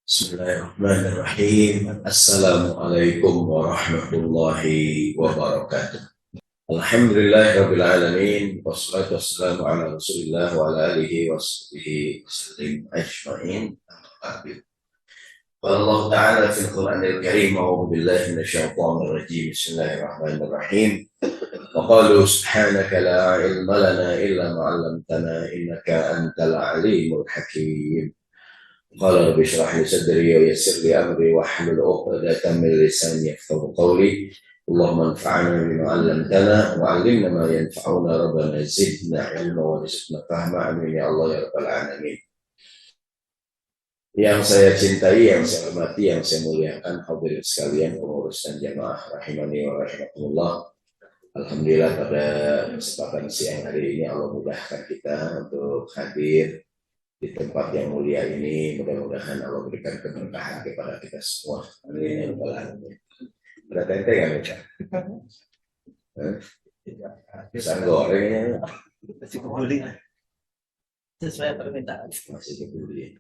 Bismillahirrahmanirrahim. Assalamualaikum warahmatullahi wabarakatuh. Alhamdulillahirabbil alamin wassalatu wassalamu ala Rasulillah wa ala alihi washabbihi wasallim ajmain. Qala Allah ta'ala fil Qur'anil Karim a'udzu billahi minasyaitonir rajim. Bismillahirrahmanirrahim. Wa qalu subhanaka la ilma lana illa ma 'allamtana innaka antal alimul hakim. Qala rabbi shrah li sadri wa yassir li amri wahlul 'uqdatam min lisani yafqahu qawli. Allahumma anfa'na bima 'allamtana wa 'allimna ma yanfa'una rabbana zidna 'ilma wa rizqna fahma amin ya Allah ya rabbal alamin. Yang saya cintai, yang saya hormati, yang saya muliakan hadirin sekalian, pengurus dan jamaah rahimani wa rahimakumullah. Alhamdulillah pada kesempatan siang hari ini Allah mudahkan kita untuk hadir di tempat yang mulia ini. Mudah-mudahan Allah berikan keberkahan kepada kita semua. Amin ya rabbal alamin. Ada tempe nggak baca? Pisang goreng masih kebuli sesuai permintaan. masih kebuli.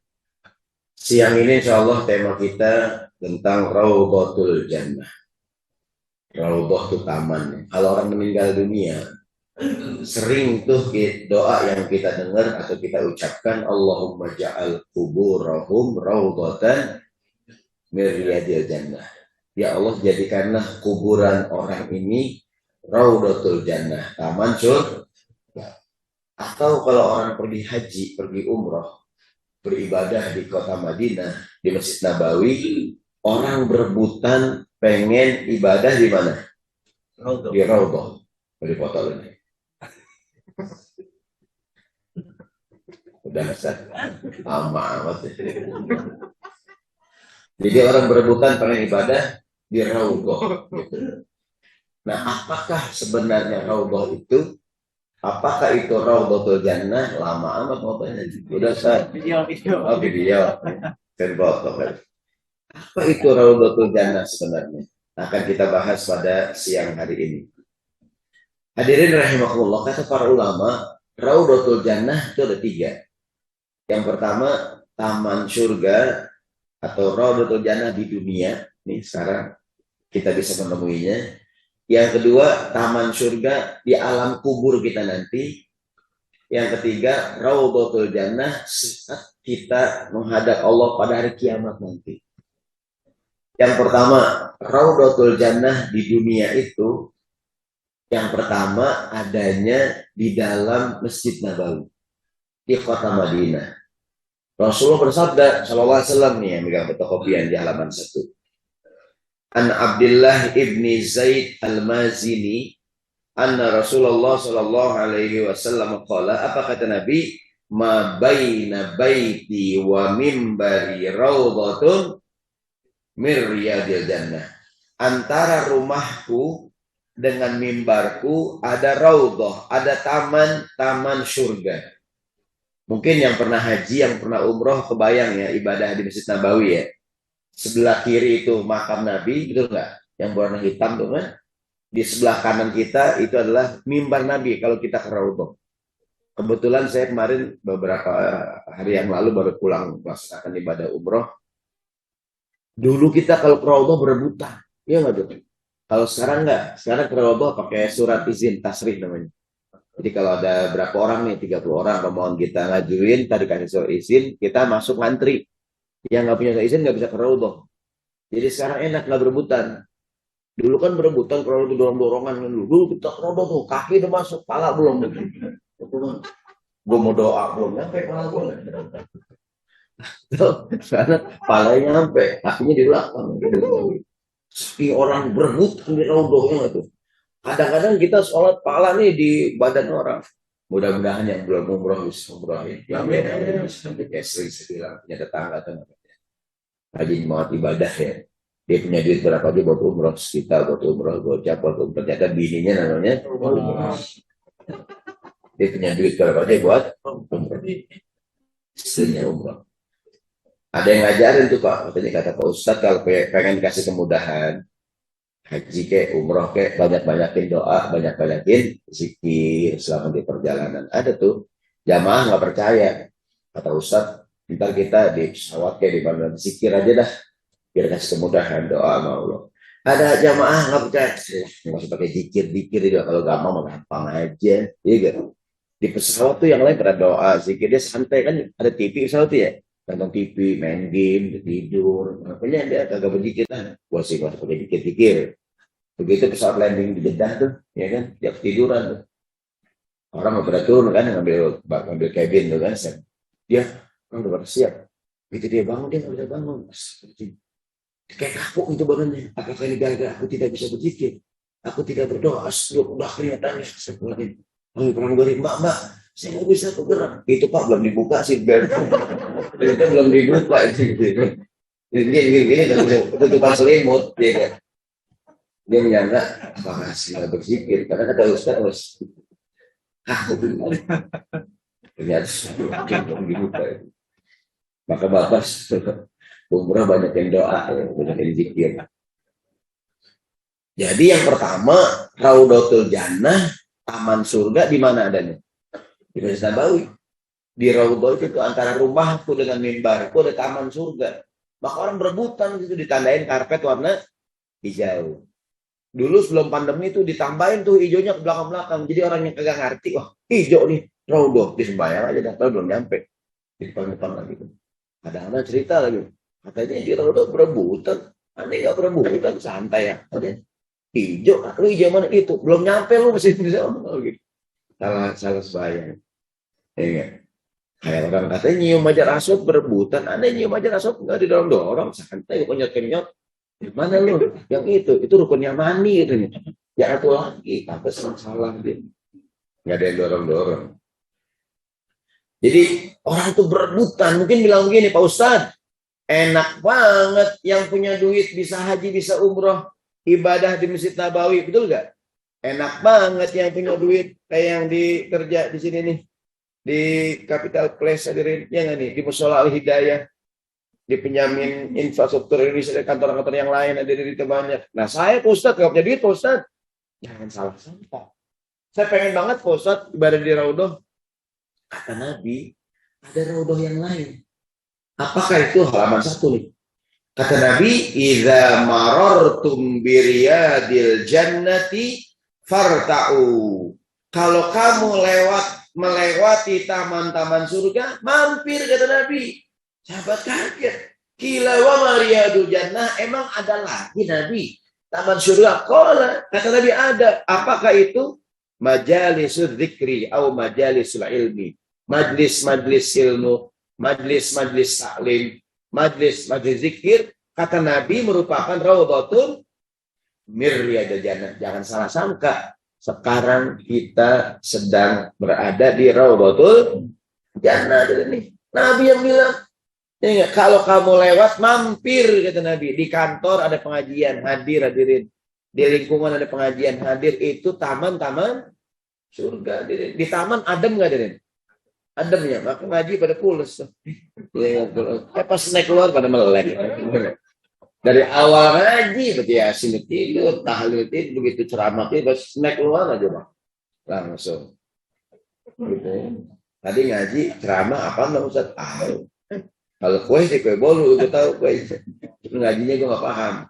Siang ini insya Allah tema kita tentang Raudhatul Jannah. Raudhah itu taman. Kalau orang meninggal dunia, sering tuh doa yang kita dengar atau kita ucapkan, Allahumma ja'al kuburahum raudhatan min riyadil jannah. Ya Allah, jadikanlah kuburan orang ini Raudhatul Jannah, taman surga. Atau kalau orang pergi haji, pergi umroh, beribadah di kota Madinah, di Masjid Nabawi, orang berebutan pengen ibadah di mana? Di Raudhah. Di foto ini. Udah lama amat. Jadi orang berebutan pengen ibadah di Raudhah. Gitu. Nah, apakah sebenarnya Raudhah itu? Apakah itu Raudhatul Jannah? Lama amat ngomongnya. Udah saya video. Kan foto kan. Apa itu Raudhatul Jannah sebenarnya? Akan kita bahas pada siang hari ini. Hadirin rahimakumullah, kata para ulama, Raudhatul Jannah itu ada 3. Yang pertama, taman surga atau Raudhatul Jannah di dunia. Nih sekarang kita bisa menemuinya. Yang kedua, taman surga di alam kubur kita nanti. Yang ketiga, Raudhatul Jannah saat kita menghadap Allah pada hari kiamat nanti. Yang pertama, Raudhatul Jannah di dunia itu, yang pertama adanya di dalam Masjid Nabawi di kota Madinah. Rasulullah bersabda sallallahu alaihi wasallam nih yang megang fotokopian di halaman 1. An Abdullah ibni Zaid al-Mazini anna Rasulullah sallallahu alaihi wasallam qala, apa kata Nabi? Ma baina baiti wa mimbari raudhatun min riyadil jannah. Antara rumahku dengan mimbarku ada raudhah, ada taman-taman surga. Mungkin yang pernah haji, yang pernah umroh, kebayang ya ibadah di Masjid Nabawi ya. Sebelah kiri itu makam Nabi, betul nggak? Yang warna hitam tuh kan? Di sebelah kanan kita itu adalah mimbar Nabi kalau kita ke raudhah. Kebetulan saya kemarin beberapa hari yang lalu baru pulang melaksanakan ibadah umroh. Dulu kita kalau ke raudhah berebutan, ya nggak tuh? Kalau sekarang enggak, sekarang ke raudhah pakai surat izin tasrih namanya. Jadi kalau ada berapa orang nih, 30 orang pemohon kita ngajuin, tadi kasih surat izin, kita masuk ngantri. Yang nggak punya izin nggak bisa ke raudhah. Jadi sekarang enak, nggak berebutan. Dulu kan berebutan kalau itu dorong-dorongan dulu kita ke raudhah tuh, kaki udah masuk, pala belum. Gue mau doa belum nyampe, pala gue. Sekarang palanya nyampe, kakinya di belakang. Sepi orang berebutan di raudhahnya tuh. Kadang-kadang kita sholat pala nih di badan orang. Mudah-mudahan yang belum umroh bisa umroh ya. Yang sampai sering bilang punya tetangga tuh rajin banget ibadah ya. Dia punya duit berapa dia buat umroh, kita buat umroh, gocap buat umroh. Ternyata bininya namanya umroh. Dia punya duit berapa dia buat umroh. Istrinya umroh. Ada yang ngajarin tuh Pak, katanya kata Pak Ustadz kalau pengen kasih kemudahan haji ke umroh ke banyak-banyakin doa, banyak-banyakin zikir selama di perjalanan. Ada tuh jamaah nggak percaya, kata Ustadz Ntar kita di pesawat kayak di mana zikir aja dah, biar kasih kemudahan doa sama Allah. Ada jamaah nggak percaya, nggak usah pakai zikir juga, kalau gampang mah gampang aja, iya gak? Di pesawat tuh yang lain pada doa, zikirnya santai kan, ada TV pesawat tuh ya, nonton TV, main game, tidur, makanya dia kagak berzikir lah, gua sih nggak usah pakai zikir. Begitu pesawat landing di Jeddah tuh, ya kan, dia ketiduran tuh. Orang mau pada turun kan, ngambil cabin tuh kan, dia udah pada siap. Begitu dia bangun, dia nggak bisa bangun. Kayak kapok itu bangunnya. Apakah ini gara-gara aku tidak bisa berzikir? Aku tidak berdoa, udah kelihatan. Oh, pramugari, mbak, saya nggak bisa bergerak. Itu Pak belum dibuka sih, bel. Itu belum dibuka. Ini tutupan selimut, ya kan? Dia menyangka, apakah saya berzikir? Karena kata Ustaz, ternyata belum dibuka. Maka Bapak umrah banyak yang doa, banyak yang zikir. Jadi yang pertama, Raudatul Jannah, taman surga di mana adanya? Di Masjid Nabawi. Di Raudhah itu antara rumahku dengan mimbarku ada taman surga. Maka orang berebutan gitu, ditandain karpet warna hijau. Dulu sebelum pandemi itu ditambahin tuh hijaunya ke belakang-belakang. Jadi orang yang kagak ngerti, wah hijau nih Raudhah, disembayang aja dah, tapi belum nyampe. Di depan lagi. Ada cerita lagi. Katanya di Raudhah berebutan. Aneh gak berebutan, santai ya. Hijau, lu hijau mana itu? Belum nyampe lu masih bisa ngomong gitu. Salah sembayang. Iya. Kayak orang katanya nyium ajar aswad berebutan. Aneh nyium ajar aswad nggak didorong-dorong, santai kenyot-kenyot. Mana lu? Yang itu rukunnya mani gitu. Ya itu lagi, apa salah dia? Nggak ada yang dorong-dorong. Jadi orang tuh berebutan, mungkin bilang begini, Pak Ustadz, enak banget yang punya duit bisa haji, bisa umroh, ibadah di Masjid Nabawi, betul nggak? Enak banget yang punya duit kayak yang kerja di sini nih, di Capital Place, hadirin, ya nggak nih, di Mushola Al Hidayah, di penjamin infrastruktur Indonesia, kantor-kantor yang lain ada di banyak. Nah saya Pak Ustadz, nggak punya duit Pak Ustadz, jangan salah sangka. Saya pengen banget Pak Ustadz ibadah di Raudhah. Kata Nabi, ada Raudhah yang lain. Apakah itu? Halaman 1 nih. Kata Nabi, "Idza marartum biriyadil jannati farta'u." Kalau kamu melewati taman-taman surga, mampir, kata Nabi. Sahabat kaget. Kila wa mariyadul jannah, emang ada lagi Nabi taman surga? Kata Nabi ada. Apakah itu? Majalisul dzikri atau majalisul ilmi. Majlis-majlis ilmu, majlis-majlis taklim, majlis-majlis zikir, kata Nabi merupakan Raudhatul Miryadil Jannah. Jangan salah sangka, sekarang kita sedang berada di Raudhatul Jannah. Nabi yang bilang, ya, kalau kamu lewat mampir, kata Nabi, di kantor ada pengajian, hadirin. Di lingkungan ada pengajian, hadir. Itu taman-taman surga. Di taman adem nggak, hadirin? Adem ya, maka ngaji pada pules. Pas naik keluar pada melek. Dari awal ngaji, berarti ya sini tidur, tahlil tidur, begitu ceramah tidur, naik keluar aja bang, langsung. Gitu. Tadi ngaji ceramah apa nggak usah tahu. Kalau kue sih kue bolu, gue tahu kue. Ngajinya gue nggak paham.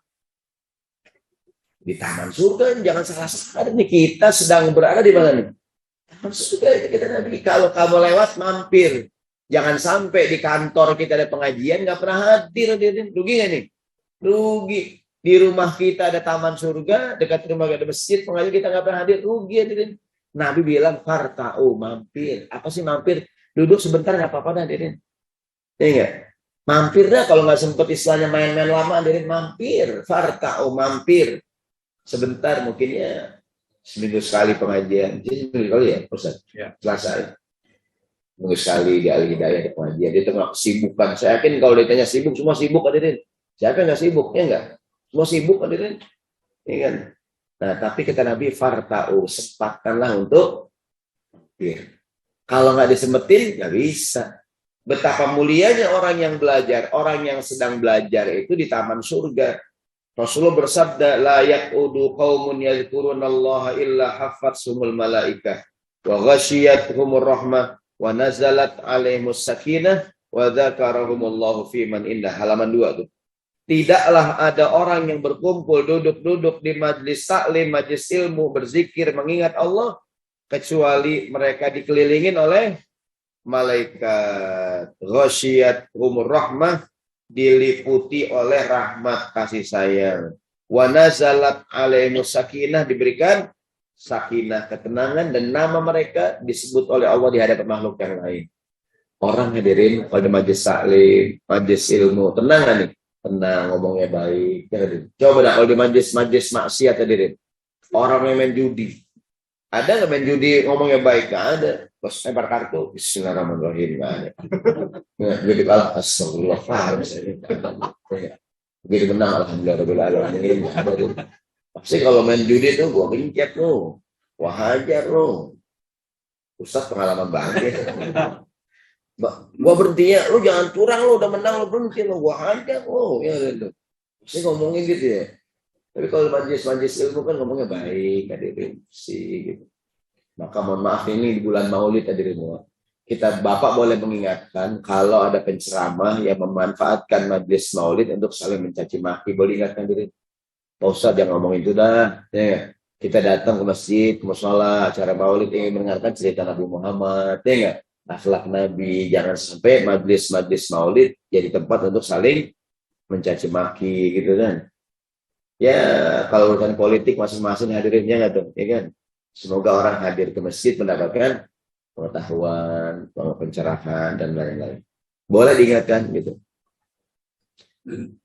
Di taman surga, jangan salah nih, kita sedang berada di mana nih? Taman surga, kita Nabi. Kalau kamu lewat mampir, jangan sampai di kantor kita ada pengajian nggak pernah hadir. Rugi nggak nih? Rugi. Di rumah kita ada taman surga, dekat rumah ada masjid, pengajian kita nggak pernah hadir, rugi. Nabi bilang farta'u, mampir. Apa sih mampir? Duduk sebentar nggak apa-apa, hadirin. Iya, mampir dah, kalau nggak sempat istilahnya main-main lama, hadirin, mampir. Farta'u, mampir. Sebentar, mungkin ya seminggu sekali pengajian. Jadi seminggu kali ya, Ustaz? Ya. Selasa ya. Seminggu sekali di Al Hidayah ada pengajian. Dia tengah kesibukan. Saya yakin kalau ditanya sibuk, semua sibuk, hadirin. Siapa yang nggak sibuk? Ya enggak? Semua sibuk, hadirin. Ya kan? Nah, tapi kata Nabi, farta'u, sempatkanlah untuk mampir. Kalau nggak disempetin, nggak bisa. Betapa mulianya orang yang belajar, orang yang sedang belajar itu di taman surga. Rasulullah bersabda, la yaqudu qaumun yadhkurunallaha illa haffatsumul malaikah wa ghasyiyatuhumur rahmah wa nazalat alaihimus sakinah wa dzakarahumullahu fi man indah, halaman 2 tuh. Tidaklah ada orang yang berkumpul duduk-duduk di majlis taklim, majlis ilmu, berzikir, mengingat Allah, kecuali mereka dikelilingin oleh malaikat. Ghasyiyat humur rahmah, diliputi oleh rahmat kasih sayang. Wa nazalat alaihimus sakinah, diberikan sakinah, ketenangan, dan nama mereka disebut oleh Allah di hadapan makhluk yang lain. Orang hadirin pada majlis taklim, majlis ilmu, tenang kan nih? Tenang, ngomongnya baik. Ya, coba dah kalau di majlis maksiat hadirin. Orang yang main judi. Ada nggak main judi ngomongnya baik? Nggak ada. Bos lempar kartu. Bismillahirrahmanirrahim. Nggak ada. Jadi astagfirullah. Begitu menang, alhamdulillah. Pasti kalau main judi tuh gua gencet lo. Wah hajar lo. Ustaz pengalaman banget. Gua berhenti ya, lu jangan curang, lu udah menang, lu berhenti, lu gua hajar lu, ya gitu. Ini ngomongin gitu ya. Tapi kalau majlis ilmu kan ngomongnya baik, hadirin sih gitu. Maka mohon maaf ini di bulan Maulid hadirin semua. Kita Bapak boleh mengingatkan kalau ada penceramah yang memanfaatkan majlis Maulid untuk saling mencaci maki, boleh ingatkan diri. Pak Ustadz jangan ngomong itu dah. Ya. Kita datang ke masjid, ke mushola, acara Maulid ingin mendengarkan cerita Nabi Muhammad, ya enggak? Akhlak Nabi, jangan sampai majlis Maulid jadi tempat untuk saling mencaci maki gitu kan. Ya kalau urusan politik masing-masing hadirinnya nggak tuh, ya kan. Semoga orang hadir ke masjid mendapatkan pengetahuan, pencerahan dan lain-lain. Boleh diingatkan gitu.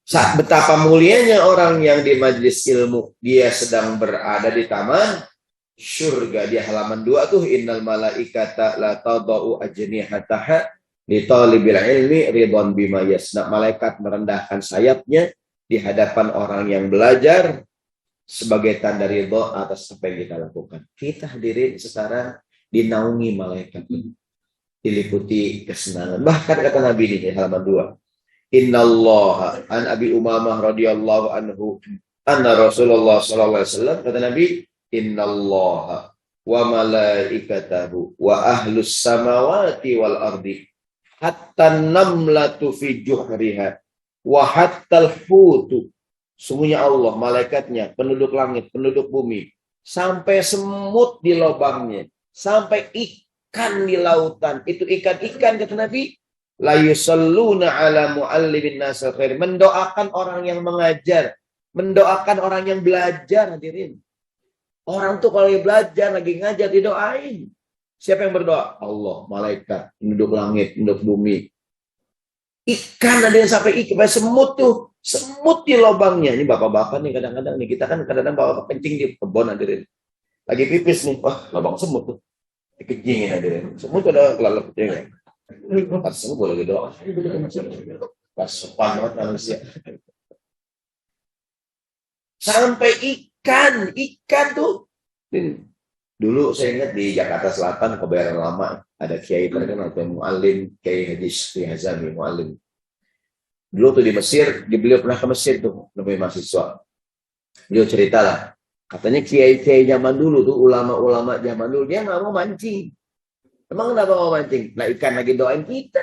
Saat betapa mulianya orang yang di majlis ilmu, dia sedang berada di taman surga. Di halaman 2 tuh, innal malaikata la tadau ajnihataha li talibil ilmi ridwan bima yasna. Malaikat merendahkan sayapnya di hadapan orang yang belajar sebagai tanda ridha atas apa yang kita lakukan. Kita hadirin sekarang dinaungi malaikat, diliputi kesenangan. Bahkan kata Nabi di halaman 2, innallaha an Abi Umamah radhiyallahu anhu anna Rasulullah sallallahu alaihi wasallam, kata Nabi, innallaha wa malaikatahu wa ahlus samawati wal ardi hatta namlatu fi juhriha wa hatta al-hutu. Semuanya Allah, malaikatnya, penduduk langit, penduduk bumi, sampai semut di lubangnya, sampai ikan di lautan. Itu ikan-ikan kata Nabi, la yusalluna ala muallimin nasal khair, mendoakan orang yang mengajar, mendoakan orang yang belajar hadirin. Orang tuh kalau belajar lagi ngajar didoain. Siapa yang berdoa? Allah, malaikat, penduduk langit, penduduk bumi. Ikan ada yang sampai ikan, semut tuh, semut di lubangnya. Ini bapak-bapak nih kadang-kadang nih, kita kan kadang-kadang bapak kencing di kebun hadirin. Lagi pipis nih, wah lubang semut tuh. Dikencingin hadirin. Semut ada kelalapnya. Pas semut boleh didoa. Pas sopan banget manusia. Sampai ikan tuh. Dulu saya ingat di Jakarta Selatan, Kebayoran Lama, ada kiai terkenal, Muallim, Kiai Haji Syafii Hazami, Muallim. Dulu tuh di Mesir, beliau pernah ke Mesir tuh, namanya mahasiswa. Beliau ceritalah, katanya kiai-kiai zaman dulu tuh, ulama-ulama zaman dulu, dia nggak mau mancing. Emang kenapa mau mancing? Nah ikan lagi doain kita.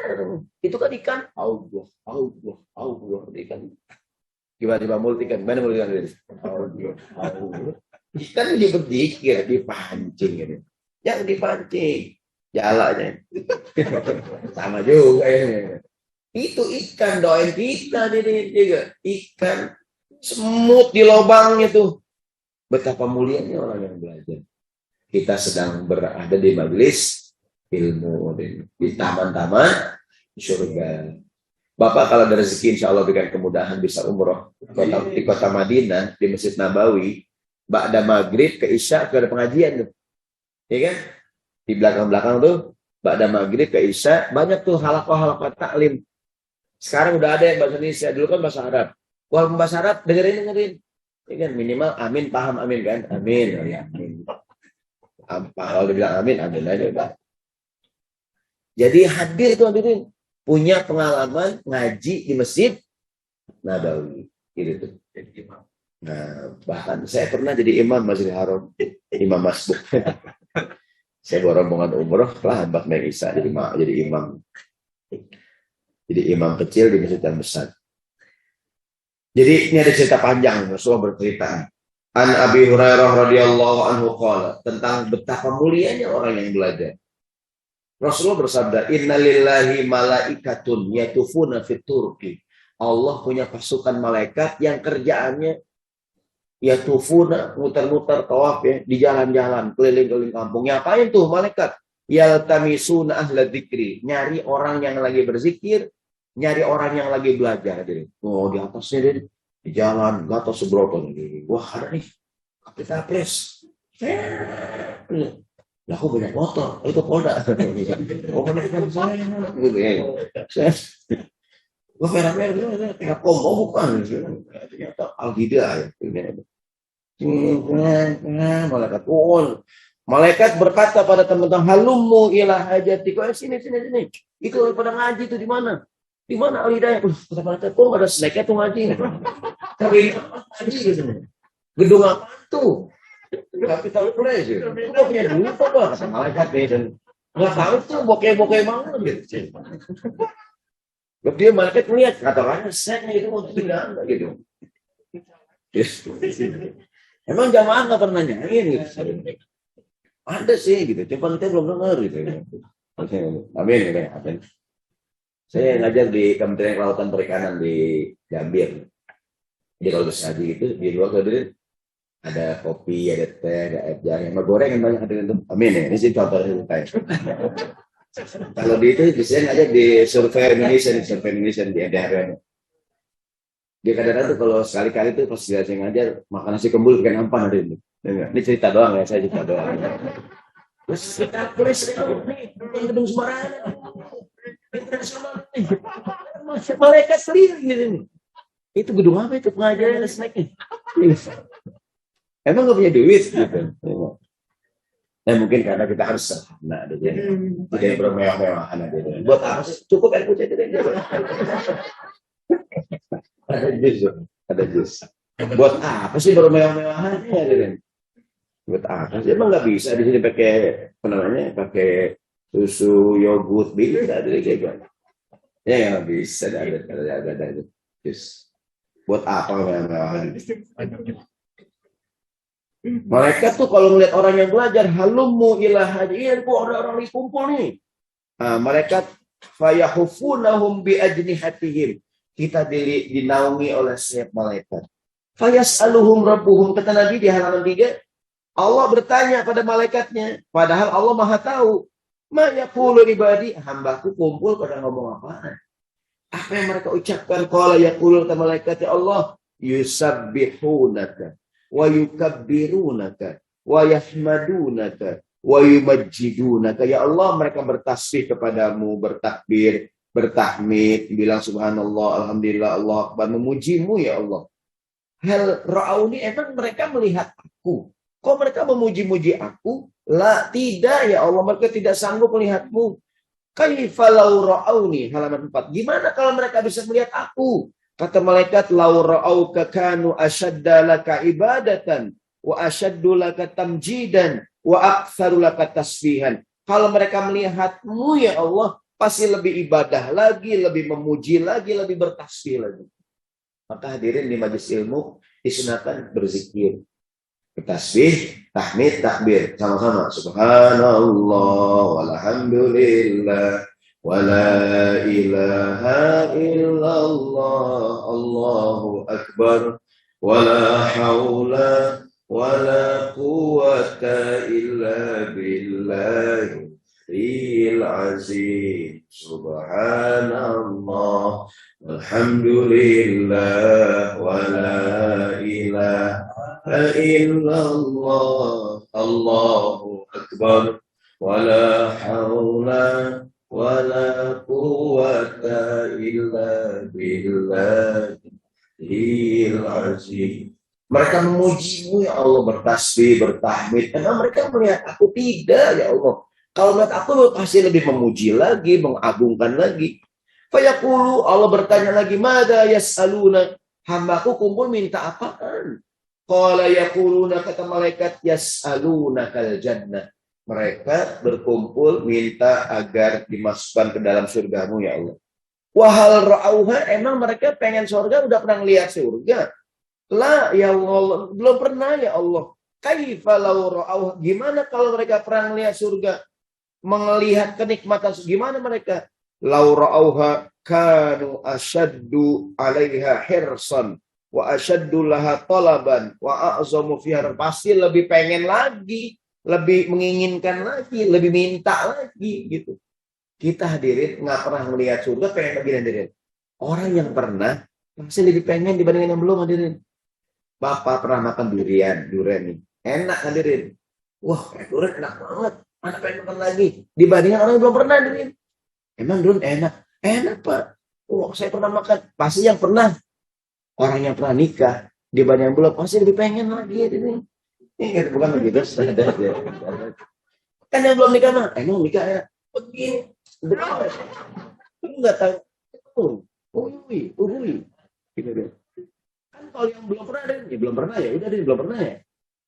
Itu kan ikan, Allah, ikan. Tiba-tiba mulut ikan, mana mulut ikan? Ikan dia berzikir, dipancing gitu. Yang dipancing, jalannya. Sama juga ya. Itu ikan doain kita juga. Ikan semut di lubangnya tuh. Betapa mulianya orang yang belajar. Kita sedang berada di majelis ilmu, di taman-taman surga. Bapak kalau ada rezeki insya Allah berikan kemudahan bisa umroh di kota Madinah, di Masjid Nabawi, ba'da maghrib ke isya ada pengajian tuh, ya kan? Di belakang-belakang tuh ba'da maghrib ke isya banyak tuh halaqah taklim. Sekarang udah ada yang bahasa Indonesia, dulu kan bahasa Arab. Walaupun bahasa Arab dengerin, ya kan? Minimal amin paham amin kan? Amin, ya amin. Kalau dibilang amin aja udah. Jadi hadir tuh hadirin, punya pengalaman ngaji di Masjid Nabawi, gitu tuh. Nah, bahkan saya pernah jadi imam Masjidil Haram, imam masbuk. Saya bawa rombongan umroh lah, Mbak Melisa jadi imam. Jadi imam kecil di masjid yang besar. Jadi ini ada cerita panjang, Rasulullah bercerita. An Abi Hurairah radhiyallahu anhu qala, tentang betapa mulianya orang yang belajar. Rasulullah bersabda, innalillahi malaikatun yatufuna fit turqi. Allah punya pasukan malaikat yang kerjaannya yatufuna, muter-muter tawaf ya, di jalan-jalan, keliling-keliling kampung. Ngapain tuh malaikat? Yaltamisuna ahla dzikri, nyari orang yang lagi berzikir, nyari orang yang lagi belajar. Oh, di atasnya deh, di jalan, gatot sebroto nih. Wah, ada nih, kapital pres. Lah, aku banyak motor, itu Polda. Oh, banyak saya, gitu ya. Wah, merah-merah, Telkom, oh bukan. Ternyata Al-Hida ya. Malaikat malaikat berkata pada teman-teman, halummu ila hajatiku, sini. Itu pada ngaji itu di mana? Di mana Al-Hidayah? Kata malaikat, kok ada snacknya tuh ngaji? Tapi ngaji gitu. Gedung apa tuh? Capital Place. Kok punya duit apa? Kata malaikat dan nggak tahu tuh bokeh-bokeh mana gitu. Dia malaikat melihat, katakannya snacknya itu mau tidak gitu. Emang jamaah nggak pernah nyanyiin gitu. Ada sih gitu, cuma kita belum dengar gitu. Amin ya, amin. Saya ngajar di Kementerian Kelautan Perikanan di Gambir. Jadi kalau ngaji itu di luar ada kopi, ada teh, ada air jahe, sama goreng yang banyak ada itu. Amin ya, ini sih contohnya saya. Kalau di itu biasanya ngajar di survei Indonesia di daerah. Dia kadang-kadang tuh kalau sekali-kali tuh pas dia ngajar makan nasi kembul bikin ampan ada ini. Ini cerita doang ya, saya cerita doang. Terus kita tulis nih gedung sembarangan. Malaikat sendiri gitu nih. Itu gedung apa itu pengajaran snacknya? Emang nggak punya duit gitu. Mungkin karena kita harus jadi tidak bermewah-mewahan aja. Buat apa sih? Cukup air putih aja. Ada jus. Buat apa sih bermewah-mewahan? Buat apa sih? Emang nggak bisa di sini pakai pakai susu yogurt bisa dari kayak ya nggak bisa ada jus. Buat apa mewah-mewahan? Mereka tuh kalau melihat orang yang belajar, halummu ila hadiyan, kok ada orang dikumpul nih. Mereka fayahufunahum bi ajnihatihim. Kita dinaungi oleh setiap malaikat. Fayas'aluhum rabbuhum, kata Nabi di halaman 3, Allah bertanya pada malaikatnya, padahal Allah Maha tahu. Ma yaqulu ibadi, hambaku kumpul pada ngomong apaan? Apa yang mereka ucapkan? Qala yaqulu kata malaikat, ya Allah, yusabbihunaka wa yukabbirunaka wa yahmadunaka wa yumajjidunaka. Ya Allah, mereka bertasbih kepadamu, bertakbir, bertahmid, bilang subhanallah, alhamdulillah, Allah akbar, memujimu ya Allah. Hal ra'auni, emang mereka melihat aku? Kok mereka memuji-muji aku? La, tidak ya Allah, mereka tidak sanggup melihatmu. Kaifalau ra'auni, halaman 4. Gimana kalau mereka bisa melihat aku? Kata malaikat, lau ra'auka kanu ashadda laka ibadatan wa ashaddu laka tamjidan wa aktsaru laka tasbihan. Kalau mereka melihatmu ya Allah, pasti lebih ibadah lagi, lebih memuji lagi, lebih bertasbih lagi. Maka hadirin di majelis ilmu disunahkan berzikir, bertasbih, tahmid, takbir sama-sama. Subhanallah walhamdulillah wala ilaha illallah Allahu akbar wala haula wala quwwata illa billahi azim. Subhanallah alhamdulillah wala ilaha illallah Allahu akbar wala haula wala quwwata illa billahil azim. Mereka memujimu ya Allah, bertasbih, bertahmid. Karena mereka melihat aku tidak ya Allah. Kalau melihat aku pasti lebih memuji lagi, mengagungkan lagi. Fayaqulu, Allah bertanya lagi, mada yas'aluna, hambaku kumpul minta apaan? Qala yaquluna, kata malaikat, yas'aluna kal jannah. Mereka berkumpul minta agar dimasukkan ke dalam surgamu ya Allah. Wahal ra'auha, emang mereka pengen surga, udah pernah lihat surga? La ya Allah, belum pernah ya Allah. Kaifa law ra'auha, gimana kalau mereka pernah lihat surga? Melihat kenikmatan, gimana mereka? Law ra'auha kanu asyaddu 'alaiha hirsan wa asyaddu laha talaban wa a'zamu fiha, pasti lebih pengen lagi, lebih menginginkan lagi, lebih minta lagi gitu. Kita hadirin nggak pernah melihat surga, pengen lagi hadirin. Orang yang pernah masih lebih pengen dibandingin yang belum hadirin. Bapak pernah makan durian nih, enak hadirin. Wah, durian enak banget. Mana pengen makan lagi dibandingin orang yang belum pernah hadirin. Emang durian enak? Enak Pak. Wah, saya pernah makan. Pasti yang pernah, orang yang pernah nikah dibanding yang belum pasti lebih pengen lagi hadirin. Ini bukan begitu. Kan yang belum nikah mah, emang nikah ya begini. Enggak tahu. Uhui. Gitu deh. Kan kalau yang belum pernah deh, ya belum pernah ya, udah deh belum pernah ya.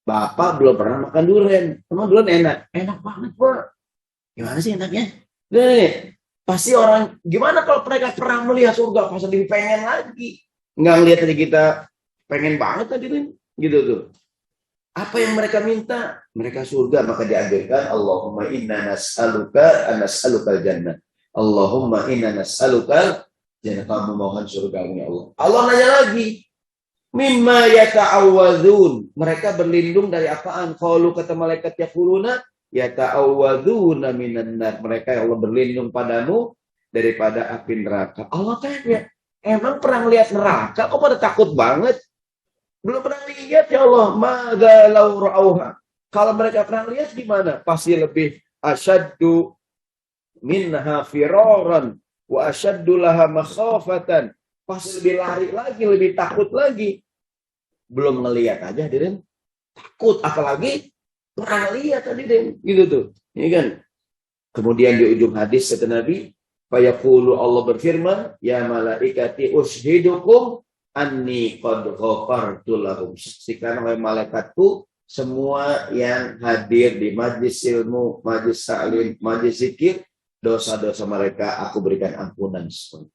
Bapak belum pernah makan durian. Emang durian enak? Enak banget, Pak. Gimana sih enaknya? Nih, pasti orang gimana kalau mereka pernah melihat surga, pasti lebih pengen lagi. Enggak ngelihat aja kita pengen banget tadi kan, gitu tuh. Apa yang mereka minta? Mereka surga, maka dianjurkan Allahumma inna nas'aluka jannah. Allahumma inna nas'aluka jannah. Kamu mohon surga-Nya Allah. Allah nanya lagi, mimma yata'awwadzun. Mereka berlindung dari apaan? Qalu, kata malaikat, yaquluna yata'awwadzuna minan nar. Mereka ya Allah berlindung padamu daripada api neraka. Allah tanya, emang pernah lihat neraka? Kok pada takut banget? Belum pernah lihat ya Allah. Madza law ra'auha. Kalau mereka pernah lihat gimana? Pasti lebih asyaddu minha firaran wa asyaddu laha makhafatan. Pasti lebih lari lagi, lebih takut lagi. Belum ngelihat aja hadirin takut, apalagi pernah lihat hadirin, gitu tuh. Ini kan. Kemudian di ujung hadis kata Nabi, fayaqulu, Allah berfirman, ya malaikati ushidukum anni qad ghafartu lahum. Saksikan oleh malaikatku semua yang hadir di majlis ilmu, majlis salim, majlis zikir, dosa-dosa mereka aku berikan ampunan semua.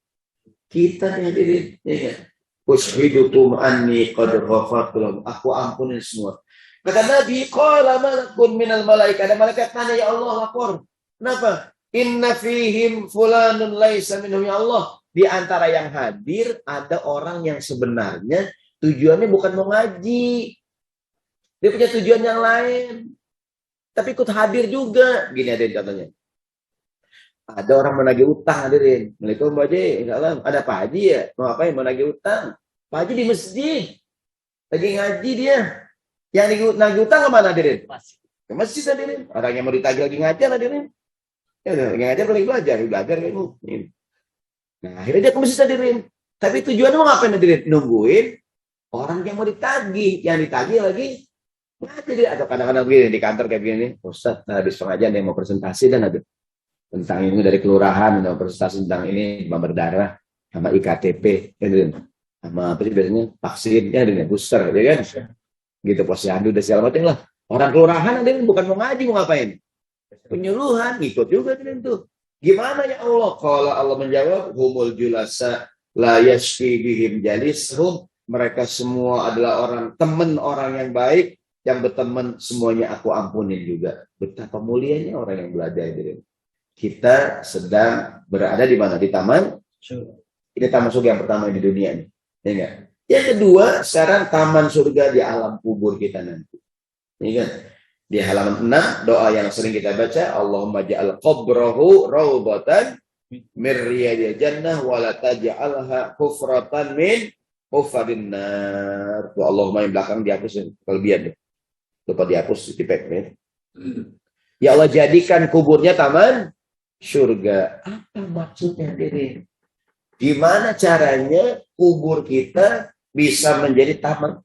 Kita hadirin, ya, ushidukum anni qad ghafartu lahum, aku ampunin semua. Kata Nabi, qala malakun minal malaikat, ada malaikat tanya, ya Allah, lapor. Kenapa? Inna fihim fulanun laisa minhum, ya Allah. Di antara yang hadir ada orang yang sebenarnya tujuannya bukan mau ngaji. Dia punya tujuan yang lain. Tapi ikut hadir juga. Gini hadirin contohnya. Ada orang menagih utang hadirin. Assalamualaikum Pak Haji. Ada Pak Haji ya? Mau ngapain? Mau nagih utang. Pak Haji di masjid. Lagi ngaji dia. Yang nagih utang kemana hadirin? Ke masjid hadirin. Orang yang mau ditagih lagi ngajar hadirin. Ya, lagi ngajar lagi belajar kayak ini. Nah, akhirnya dia ke masjid hadirin. Tapi tujuannya mau ngapain hadirin? Nungguin orang yang mau ditagih. Yang ditagih lagi ngaji. Atau kadang-kadang begini di kantor kayak gini. Ustaz, habis pengajian yang mau presentasi dan ada tentang ini dari kelurahan, mau presentasi tentang ini demam berdarah sama IKTP, hadirin. Sama apa sih biasanya vaksin, ya hadirin, booster, ya kan? Gitu, posyandu dan segala macam lah. Orang kelurahan hadirin bukan mau ngaji, mau ngapain? Penyuluhan, ikut juga hadirin tuh. Gimana ya Allah? Kalau Allah menjawab, humul julasa la yashfi bihim jalishum. Mereka semua adalah teman orang yang baik, yang berteman semuanya aku ampunin juga. Betapa mulianya orang yang belajar ini. Kita sedang berada di mana? Di taman. Ini taman surga yang pertama di dunia ini. Ya enggak? Yang kedua, sekarang taman surga di alam kubur kita nanti. Ini kan? Di halaman 6, doa yang sering kita baca, Allahumma ja'al qabrahu rawbatan min riyadil jannah wa la taj'alha hufratan min hufadin nar. Allahumma yang belakang dihapus kelebihan deh. Lupa dihapus di pek. Ya Allah, jadikan kuburnya taman surga. Apa maksudnya diri? Gimana caranya kubur kita bisa menjadi taman?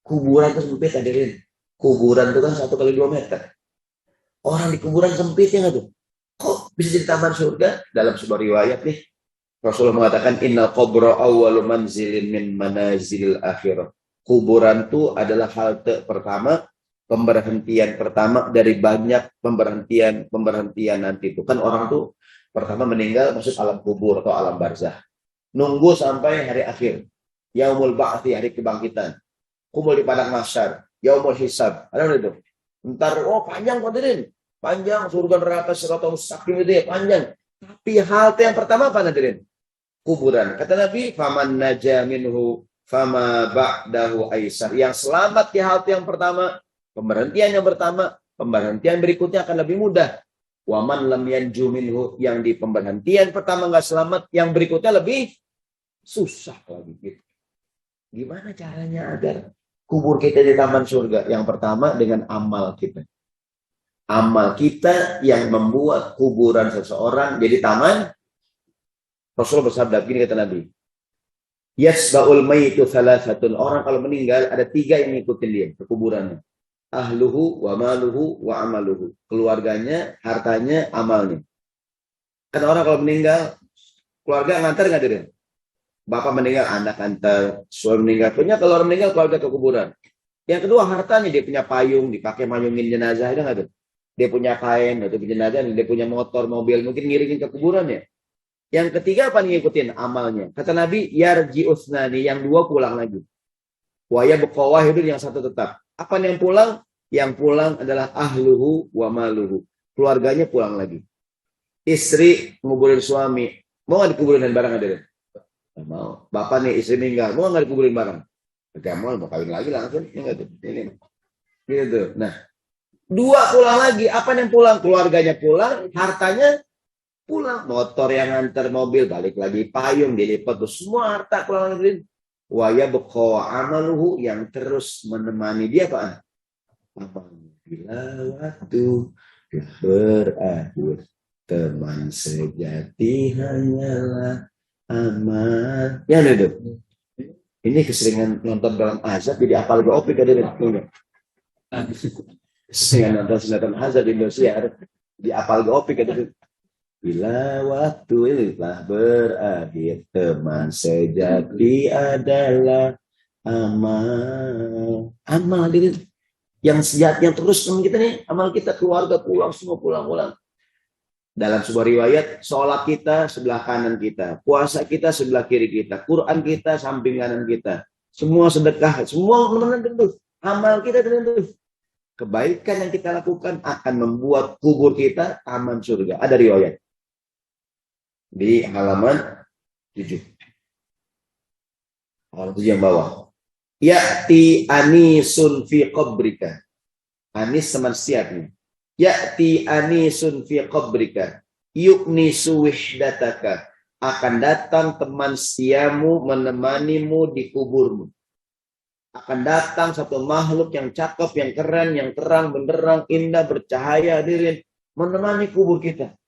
Kuburan itu sempit hadirin. Kuburan itu kan 1x2 meter. Orang di kuburan sempit ya nggak tuh? Kok bisa jadi taman surga? Dalam sebuah riwayat nih, Rasulullah mengatakan innal qabra awwalu manzilin min manazilil akhirah. Kuburan itu adalah halte pertama, pemberhentian pertama dari banyak pemberhentian nanti itu. Kan orang tuh Pertama meninggal masuk alam kubur atau alam barzah. Nunggu sampai hari akhir. Yaumul ba'thi, hari kebangkitan. Kumpul di padang mahsyar. Yaumul hisab. Ada itu. Ntar, panjang hadirin. Panjang, surga neraka, siratal mustaqim itu ya, panjang. Tapi halte yang pertama apa hadirin? Kuburan. Kata Nabi, faman naja minhu fama ba'dahu aisar. Yang selamat di halte yang pertama, pemberhentian yang pertama, pemberhentian berikutnya akan lebih mudah. Waman lam yanju minhu, yang di pemberhentian pertama nggak selamat, yang berikutnya lebih susah lagi gitu. Gimana caranya agar kubur kita di taman surga? Yang pertama dengan amal kita. Amal kita yang membuat kuburan seseorang jadi taman. Rasulullah bersabda begini, kata Nabi, yasba'ul mayyitu thalathatun. Orang kalau meninggal ada 3 yang ngikutin dia ke kuburannya. Ahluhu wa maluhu wa amaluhu. Keluarganya, hartanya, amalnya. Karena orang kalau meninggal, keluarga ngantar nggak dia? Bapak meninggal, anak antar. Suami meninggal, punya kalau orang meninggal, keluarga ke kuburan. Yang kedua, hartanya. Dia punya payung, dipakai mayungin jenazah, ada nggak tuh? Dia punya kain, atau jenazah, dia punya motor, mobil, mungkin ngiringin ke kuburannya. Yang ketiga apa ngikutin? Amalnya. Kata Nabi, yarji usnani, yang 2 pulang lagi. Waya bekawah itu yang 1 tetap. Apa yang pulang? Yang pulang adalah ahluhu wa maluhu. Keluarganya pulang lagi. Istri nguburin suami. Mau nggak dikuburin bareng ada? Mau. Bapak nih istri meninggal. Mau nggak dikuburin bareng? Gak mau kawin lagi langsung. Ini. Gitu. Nah, 2 pulang lagi. Apa yang pulang? Keluarganya pulang. Hartanya pulang. Motor yang nganter, mobil balik lagi. Payung dilipat. Semua harta pulang lagi. Waya beko amaluhu, yang terus menemani dia apa? Apabila waktu berakhir, teman sejati hanyalah amal. Ya itu. Ini keseringan nonton dalam azab jadi apal opik ada di keseringan nonton sinetron azab di Indonesia di apal opik ada. Bila waktu ini telah berakhir, teman sejati adalah amal. Amal ini yang sejati, yang terus sama kita nih, amal kita, keluarga pulang, semua pulang. Dalam sebuah riwayat, sholat kita sebelah kanan kita, puasa kita sebelah kiri kita, Quran kita samping kanan kita, semua sedekah, semua menentu. Amal kita tentu. Kebaikan yang kita lakukan akan membuat kubur kita taman surga. Ada riwayat di halaman 7. Halaman 7 yang bawah. Ya'ti anisun fi qabrika. Anis teman siapnya. Ya'ti anisun fi qabrika. Yuknisu wihdataka. Akan datang teman siamu menemanimu di kuburmu. Akan datang satu makhluk yang cakep, yang keren, yang terang, benderang, indah, bercahaya, hadirin, menemani kubur kita.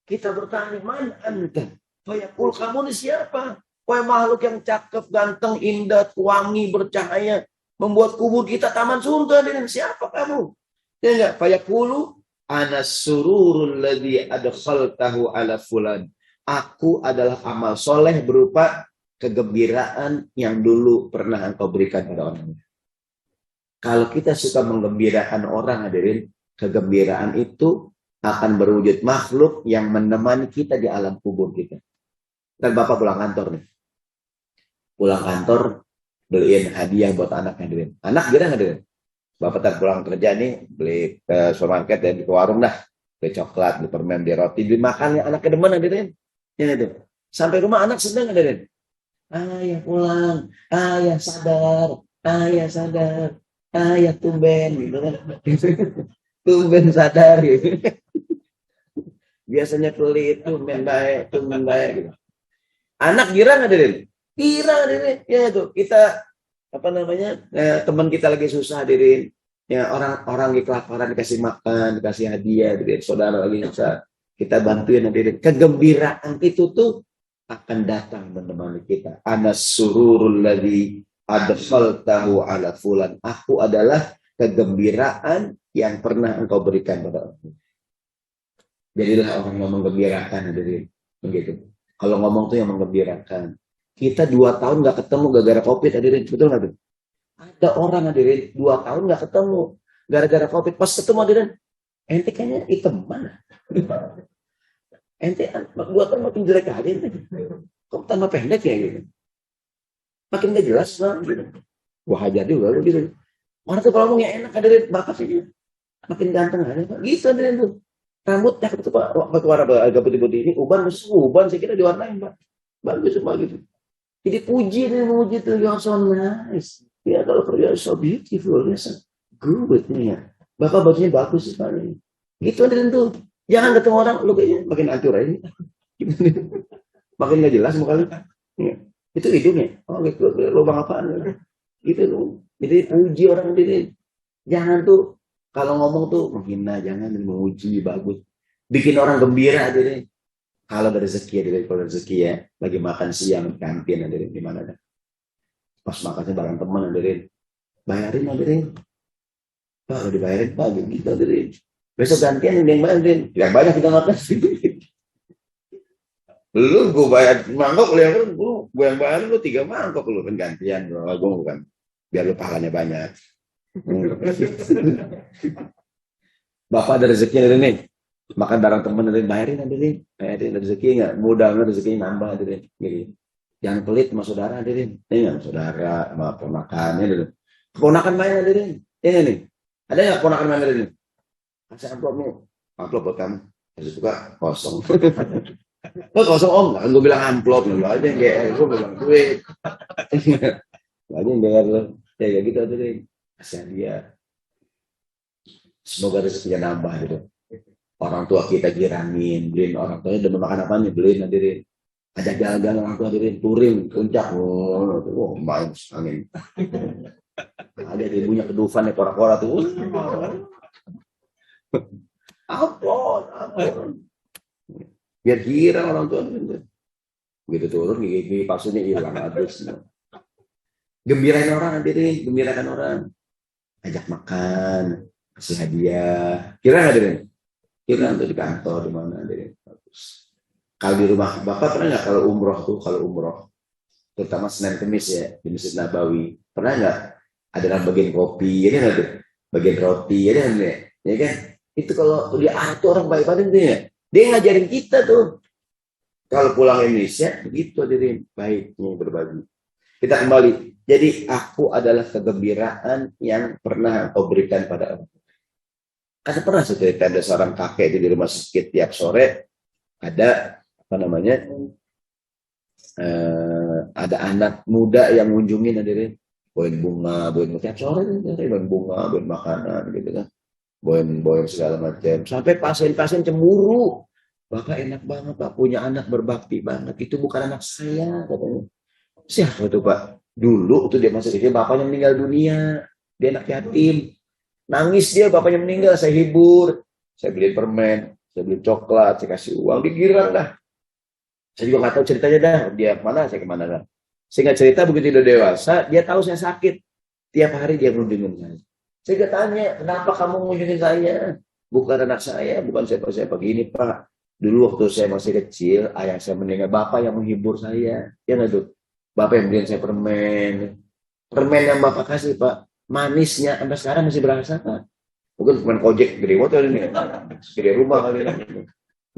Kita bertanya, mana anta? Fayaqul, kamu ini siapa? Wahai makhluk yang cakep, ganteng, indah, wangi, bercahaya, membuat kubur kita taman surga. Dengan siapa kamu? Ya enggak? Fayaqulu, ana sururul ladzi adkhaltahu ala fulan. Aku adalah amal soleh berupa kegembiraan yang dulu pernah engkau berikan pada orang. Kalau kita suka menggembirakan orang, hadirin, kegembiraan itu akan berwujud makhluk yang menemani kita di alam kubur kita. Dan Bapak pulang kantor nih. Pulang kantor, beliin hadiah buat anak, hadirin. Anak gila hadirin. Bapak tak pulang kerja nih, beli ke supermarket ya, di warung dah. Beli coklat, beli permen, beli roti, beli makan, anak kedemen hadirin. Ya itu. Sampai rumah anak sedang hadirin. Ayah pulang, ayah sadar, ayah tumben gitu kan. Tumben sadar gitu. Biasanya pelit, tumben baik gitu. Anak girang hadirin. Girang hadirin. Ya itu, kita apa namanya? Teman kita lagi susah hadirin. Ya orang di kelaparan dikasih makan, dikasih hadiah, hadirin. Saudara lagi susah. Kita bantuin hadirin. Kegembiraan itu tuh akan datang menemani kita. Ana sururul ladzi adkhaltahu ala fulan. Aku adalah kegembiraan yang pernah engkau berikan pada orang. Jadilah orang yang menggembirakan hadirin. Begitu. Kalau ngomong tuh yang menggembirakan. Kita 2 tahun nggak ketemu gara-gara COVID hadirin. Betul nggak tuh? Ada orang hadirin 2 tahun nggak ketemu gara-gara COVID. Pas ketemu hadirin, ente kayaknya hitam mana? Ente buatan makin jelek aja ente. Kok tambah pendek ya gitu. Makin gak jelas lah gitu. Wah hajar juga lu gitu. Orang tuh kalau ngomongnya enak hadirin bapak sih. Makin ganteng aja Pak. Gitu hadirin tuh. Rambut cakep tuh Pak. Waktu warna agak putih-putih ini uban saya kira diwarnain Pak. Bagus Pak gitu. Jadi puji nih memuji tuh you're so nice. Ya kalau you're so beautiful, you're so good nih ya. Bapak bajunya bagus sekali. Gitu hadirin tuh. Jangan ketemu orang lu kayaknya makin hancur aja. Makin gak jelas muka lu. Ya. Itu hidungnya. Oh gitu lubang apaan gitu loh. Jadi puji orang ini. Jangan tuh kalau ngomong tuh menghina, jangan memuji bagus. Bikin orang gembira aja deh. Kalau ada rezeki ya, kalau rezeki ya, lagi makan siang kantin ada di mana ada. Pas makannya bareng teman ada bayarin ada Pak, udah dibayarin Pak, gitu ada besok gantian yang bayarin. Yang banyak kita makan. Lu gue bayar mangkok, lu yang gue yang bayarin lu 3 mangkok lu kan gantian, gue bukan biar lu pahalanya banyak. Bapak ada rezeki ada nih. Makan bareng temen ada bayarin ada nih. Bayarin ada rezeki enggak? Mudah-mudahan rezeki nambah ada nih. Gitu. Jangan pelit sama saudara ada nih. Ini saudara sama ponakannya ada nih. Ponakan main ada nih. Ini nih. Ada enggak ponakan main ada nih? Kasih amplopmu. Amplop buat kamu. Kasih suka kosong. Oh, kosong om, kan gue bilang amplop lu aja yang gue bilang duit. Aja yang bayar lo. Ya gitu ada nih. Kasihan dia. Semoga rezekinya nambah gitu. Orang tua kita girangin, beliin orang tuanya udah makan apa nih, beliin hadirin. Ajak jalan-jalan orang tua hadirin, touring, puncak. Main angin. Ada ibunya kedufan nih, kora-kora tuh. Ampun. Biar girang orang tua. Begitu turun, gigi palsunya hilang habis. Gembirain orang hadirin, gembirakan orang. Ajak makan, kasih hadiah. Kira hadirin? Kira untuk di kantor di mana hadirin? Bagus. Kalau di rumah Bapak pernah nggak kalau umroh, terutama Senin Kemis ya di Masjid Nabawi, pernah nggak ada dalam bagian kopi, ya kan ada bagian roti, ya kan ya kan? Itu kalau dia tuh orang baik-baik tuh ya, dia ngajarin kita tuh. Kalau pulang Indonesia begitu hadirin, baiknya berbagi. Kita kembali. Jadi aku adalah kegembiraan yang pernah kau berikan pada orang. Karena pernah cerita ada seorang kakek di rumah sakit tiap sore ada apa namanya ada anak muda yang ngunjungin hadirin, bawain bunga, tiap sore bawain bunga, bawain makanan gitu kan, bawain segala macam. Sampai pasien-pasien cemburu. Bapak enak banget Pak punya anak berbakti banget. Itu bukan anak saya katanya. Siapa itu Pak? Dulu tuh dia masih kecil bapaknya meninggal dunia, dia anak yatim. Nangis dia, bapaknya meninggal, saya hibur. Saya beli permen, saya beli coklat, saya kasih uang, digirang dah. Saya juga nggak tahu ceritanya dah, dia kemana, saya kemana dah. Saya nggak cerita begitu udah dewasa, dia tahu saya sakit. Tiap hari dia ngunjungin saya. Saya nggak tanya, kenapa kamu ngunjungin saya? Bukan anak saya, bukan siapa-siapa. Gini Pak, dulu waktu saya masih kecil, ayah saya meninggal, bapak yang menghibur saya. Ya nggak tuh? Bapak yang beliin saya permen. Permen yang bapak kasih Pak. Manisnya sampai sekarang masih berasa Pak. Mungkin permen kojek gede motor ini, gede rumah kali ini.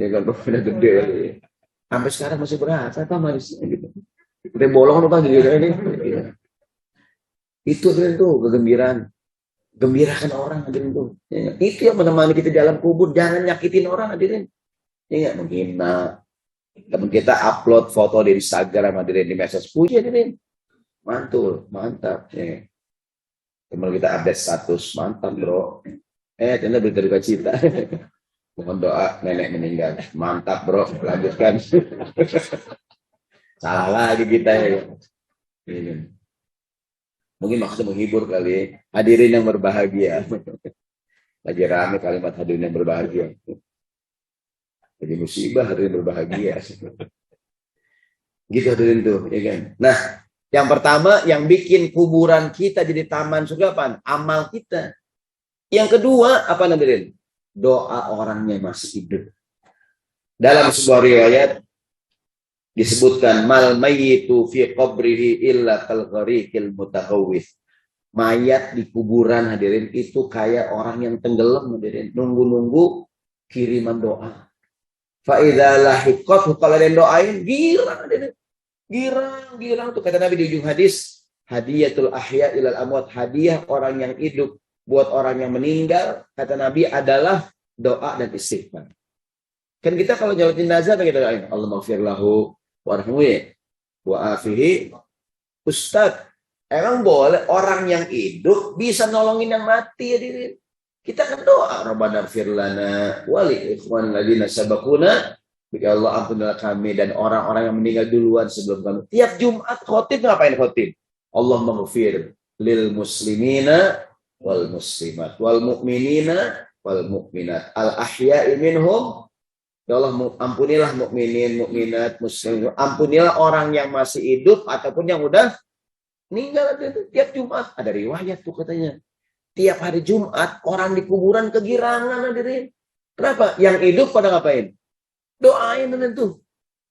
Ya kan permennya gede kali. Sampai sekarang masih berasa Pak manisnya gitu. Udah bolong Pak gitu ini. Itu tuh kegembiraan. Gembirakan orang hadirin tuh. Ya, itu yang menemani kita di alam kubur. Jangan nyakitin orang hadirin. Ya menghina. Teman kita upload foto di Instagram hadirin di medsos. Puji hadirin. Mantul, mantap. Ya. Teman kita update status, mantap bro. Ternyata berita duka cita. Mohon doa nenek meninggal. Mantap bro, lanjutkan. Salah lagi kita ya. Mungkin maksudnya menghibur kali. Hadirin yang berbahagia. Lagi rame kalimat hadirin yang berbahagia. Jadi musibah hadirin berbahagia. Gitu hadirin tuh, ya kan. Nah, yang pertama, yang bikin kuburan kita jadi taman surga apa? Amal kita. Yang kedua, apa hadirin? Doa orangnya masih hidup. Dalam sebuah riwayat disebutkan mal mayyitu fi qabrihi illa kal ghariqil mutakhawwif. Mayat di kuburan hadirin itu kayak orang yang tenggelam hadirin, nunggu-nunggu kiriman doa. Fa idza lahiqat, kalau ada yang doain girang dia. Girang tuh kata Nabi di ujung hadis, hadiyatul ahya ilal amwat, hadiah orang yang hidup buat orang yang meninggal, kata Nabi adalah doa dan istighfar. Kan kita kalau nyawatin jenazah kita doain, Allahumma ighfir lahu warhamhu wa afihi. Ustaz, emang boleh orang yang hidup bisa nolongin yang mati ya diri? Kita kan doa, Rabbana ighfir lana wa li ikhwan ladina sabaquna, ya Allah ampunilah kami dan orang-orang yang meninggal duluan sebelum kami. Tiap Jumat khotib ngapain khotib? Allahumma ighfir lil muslimina wal muslimat wal mu'minina wal mu'minat al ahya'i minhum. Ya Allah, ampunilah mukminin, mukminat, muslim, ampunilah orang yang masih hidup ataupun yang udah meninggal. Tiap Jumat ada riwayat tuh katanya. Tiap hari Jumat orang di kuburan kegirangan hadirin. Kenapa? Yang hidup pada ngapain? Doain tentu.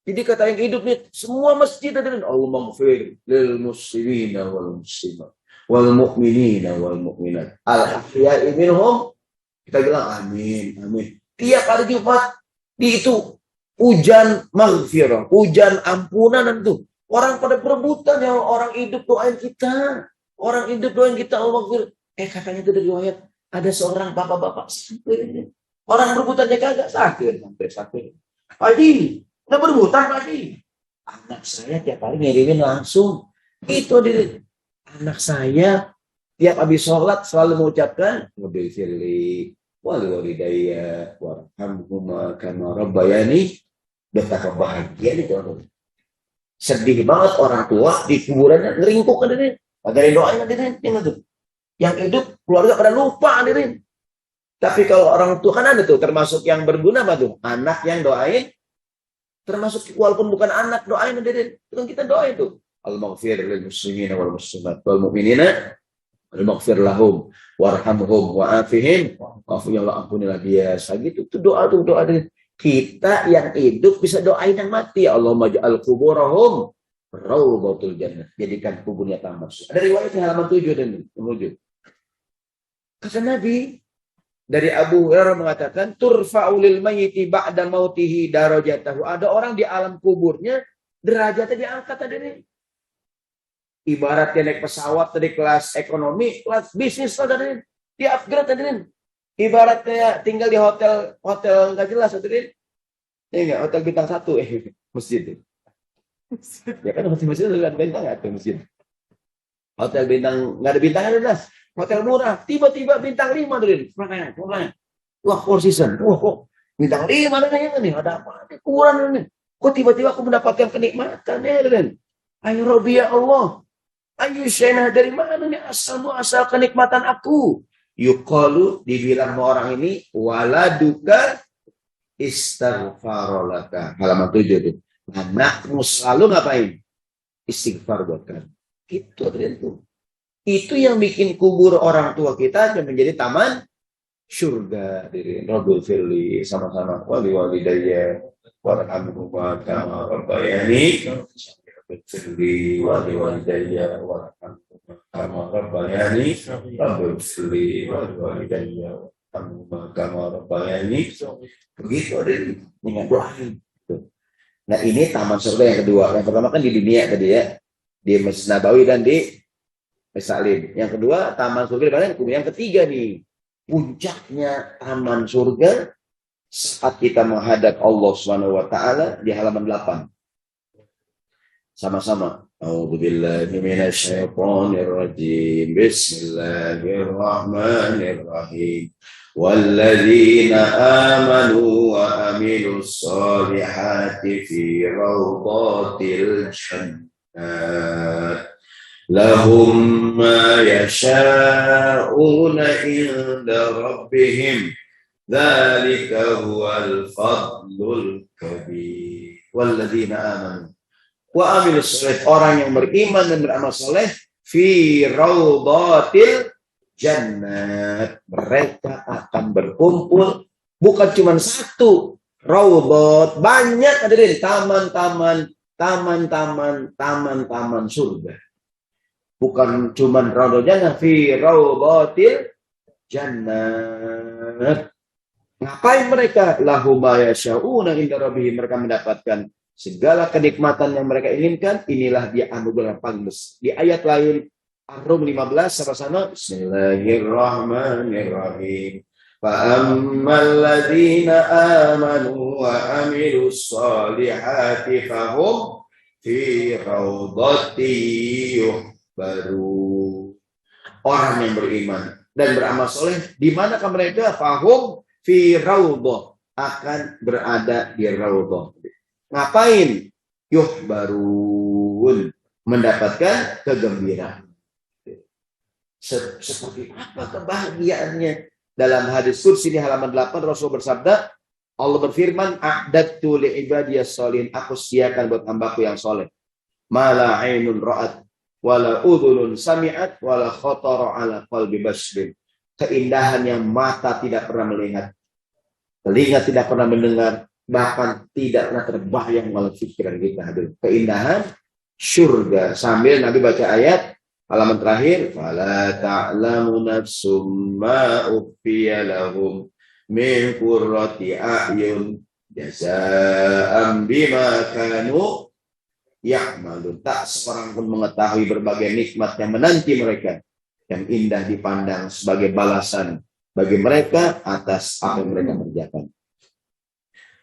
Jadi kata yang hidup nih semua masjid hadirin, Allahumma ighfir lil muslimina wal muslimat wal mu'minina wal mu'minat al ahya'i minhum. Kita bilang amin, amin. Tiap hari Jumat di itu hujan maghfirah, hujan ampunan tentu. Orang pada perebutan yang orang hidup doain kita. Orang hidup doain kita Allah maghfir. Katanya itu dari riwayat ada seorang bapak-bapak sakit. Orang berebutannya kagak sakit, sampai sakit. Pagi, udah berebutan pagi. Anak saya tiap hari ngirimin langsung. Itu diri. Anak saya tiap habis sholat selalu mengucapkan mobil firli wal walidayya warhamhuma kama rabbayani. Betapa bahagia nih teman-teman. Sedih banget orang tua di kuburannya ngeringkuk kan ini. Ada doain kan ini. Yang hidup keluarga pada lupa hadirin. Tapi kalau orang tua kan ada tuh termasuk yang berguna apa tuh? Anak yang doain. Termasuk walaupun bukan anak doain hadirin. Itu kan kita doain tuh. Al-maghfir lil muslimina wal muslimat wal mu'minina al-maghfir lahum warhamhum wa afihim. Ya Allah ampunilah dia. Gitu tuh doa tuh doa hadirin. Kita yang hidup bisa doain yang mati. Allahumma ja'al kuburahum raudhatul jannah. Jadikan kuburnya taman surga. Ada riwayat halaman 7 dan 7. Kata Nabi dari Abu Hurairah mengatakan turfa'ulil mayyiti ba'da mautihi darajatahu. Ada orang di alam kuburnya derajatnya diangkat hadirin. Ibaratnya naik pesawat dari kelas ekonomi, kelas bisnis hadirin. Di-upgrade hadirin. Ibaratnya tinggal di hotel enggak jelas hadirin. Ya hotel bintang 1 masjid. Ya kan masjid ada bintang enggak masjid. Hotel bintang enggak ada bintangnya jelas. Hotel murah, tiba-tiba bintang 5 dari makanya. Wah, Four Seasons. Wah, kok bintang 5 nih? Ada apa? Kurang nih. Kok tiba-tiba aku mendapatkan kenikmatan ya, ayo Rabbi ya Allah. Ayo Syainah, dari mana nih asal kenikmatan aku? Yuqalu, dibilang sama orang ini, waladuka istighfarolaka. Halaman 7 itu. Anakmu selalu ngapain? Istighfar buat kamu. Itu. Itu yang bikin kubur orang tua kita menjadi taman surga. Dari Rabbul Firli sama-sama wali walidayya warhamhuma kama rabbayani. Rabbul Firli wali walidayya warhamhuma kama rabbayani. Rabbul Firli wali walidayya warhamhuma kama rabbayani. Begitu dari doain. Nah ini taman surga yang kedua. Yang pertama kan di dunia tadi ya, di Masjid Nabawi dan di Salim. Yang kedua, taman surga di mana? Yang ketiga nih, puncaknya taman surga saat kita menghadap Allah Subhanahu wa taala di halaman 8. Sama-sama. A'udzubillahi minasyaitonir rajim. Bismillahirrahmanirrahim. Walladzina amanu wa amilus solihati fi rawdatil jannat. Lahum ma yasha'una inda rabbihim. Dzalika huwal fadlul kabir. Walladzina amanu wa amilus solih, orang yang beriman dan beramal soleh, fi raudhatil jannat, mereka akan berkumpul bukan cuma satu raudhat, banyak hadirin, taman-taman surga. Bukan cuma raudhatil jannah, fi raudhatil jannat. Ngapain mereka? Lahum ma yasha'una inda rabbihim, mereka mendapatkan segala kenikmatan yang mereka inginkan. Inilah dia anugerah paling besar. Di ayat lain Ar-Rum 15 sama-sama Bismillahirrahmanirrahim. Fa'ammal ladzina amanu wa amilus solihati fahum fi raudhati yuhbaru. Orang yang beriman dan beramal soleh, di manakah mereka? Fahum fi raudhah, akan berada di raudhah. Ngapain? Yuhbarun, mendapatkan kegembiraan. Seperti apa kebahagiaannya? Dalam hadis qudsi di halaman 8 Rasul bersabda, Allah berfirman, a'dadtu li ibadiyas sholihin, aku sediakan buat hambaku yang soleh. Mala ainun ra'at wala udhunun sami'at wala khatara ala qalbi basrin. Keindahan yang mata tidak pernah melihat, telinga tidak pernah mendengar, bahkan tidak pernah terbayang dalam pikiran kita. Keindahan surga. Sambil Nabi baca ayat halaman terakhir, fala ta'lamu nafsum ma ukhfiya lahum min qurrati a'yun jazaa'an bima kanu ya'malun. Tak seorang pun mengetahui berbagai nikmat yang menanti mereka, yang indah dipandang sebagai balasan bagi mereka atas apa yang mereka kerjakan.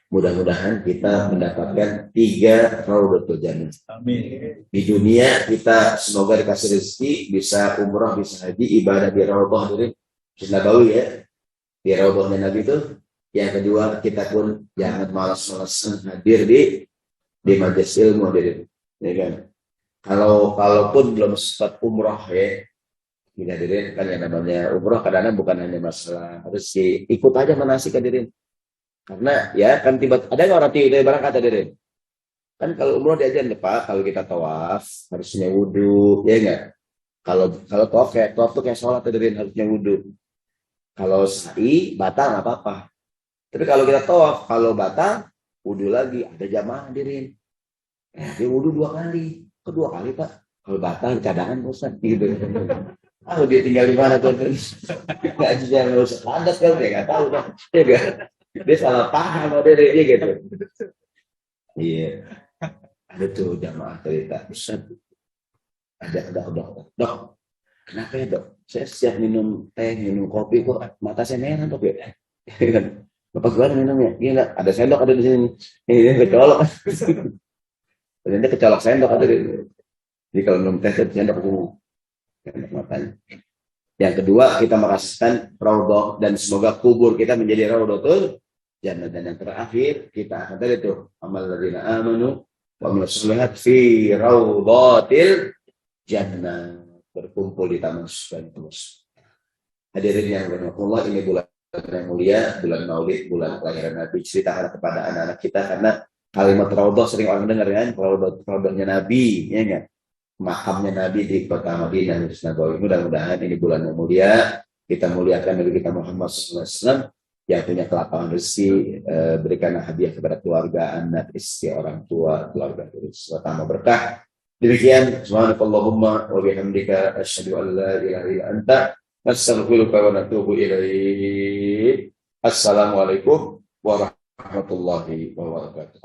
Mudah-mudahan kita mendapatkan 3 Raudhatul Jannah. Amin. Di dunia kita semoga dikasih rezeki, bisa umrah, bisa haji, ibadah di Raudhah dari Nabawi ya. Di Raudhahnya Nabi itu. Yang kedua, kita pun jangan malas-malasan hadir di majelis ilmu dari, ya kan. Kalaupun belum sempat umrah ya, tidak hadirin, kan yang namanya umrah kadang-kadang bukan hanya masalah harus ikut aja manasik hadirin. Karena ya kan ada nggak orang tidur berangkat hadirin. Kan kalau umrah diajarin Pak, kalau kita tawaf harusnya wudu, ya enggak? Kalau tawaf tuh kayak sholat hadirin, harusnya wudu. Kalau sa'i batal nggak apa-apa. Tapi kalau kita tawaf, kalau batal wudu lagi, ada jamaah hadirin. Dia wudu 2 kali. Kedua kali Pak. Kalau batal cadangan bosan gitu. Dia tinggal di mana tuh? Nggak bisa ngurus landas kan, dia nggak tahu Pak. Dia salah paham dari dia gitu. Iya. Ada tuh jamaah cerita, Ustaz. Ada dok. Kenapa ya dok? Saya siap minum teh, minum kopi kok mata saya merah dok ya. Bapak gimana minumnya? Gila, ada sendok ada di sini. Ini kecolok. Ternyata kecolok sendok ada di sini. Jadi kalau minum teh sendok matanya. Yang kedua, kita merasakan raudhah dan semoga kubur kita menjadi raudhatul jannah. Dan yang terakhir, kita akan tadi itu amal ladzina amanu wa amilus sholihat fi raudhatil jannah, berkumpul di taman surga terus. Hadirin yang berhormat, ini bulan yang mulia, bulan Maulid, bulan kelahiran Nabi. Ceritakan kepada anak-anak kita, karena kalimat raudhah sering orang dengar kan, raudhahnya Nabi, ya enggak? Makamnya Nabi di kota Madinah. Mudah-mudahan ini bulan yang mulia, kita muliakan Nabi kita Muhammad SAW yang punya kelapangan rezeki, berikan hadiah kepada keluarga, anak, istri, orang tua, keluarga, terutama berkah. Demikian, subhanakallahumma wa bihamdika asyhadu an la ilaha illa anta astaghfiruka wa atubu ilaik. Assalamualaikum warahmatullahi wabarakatuh.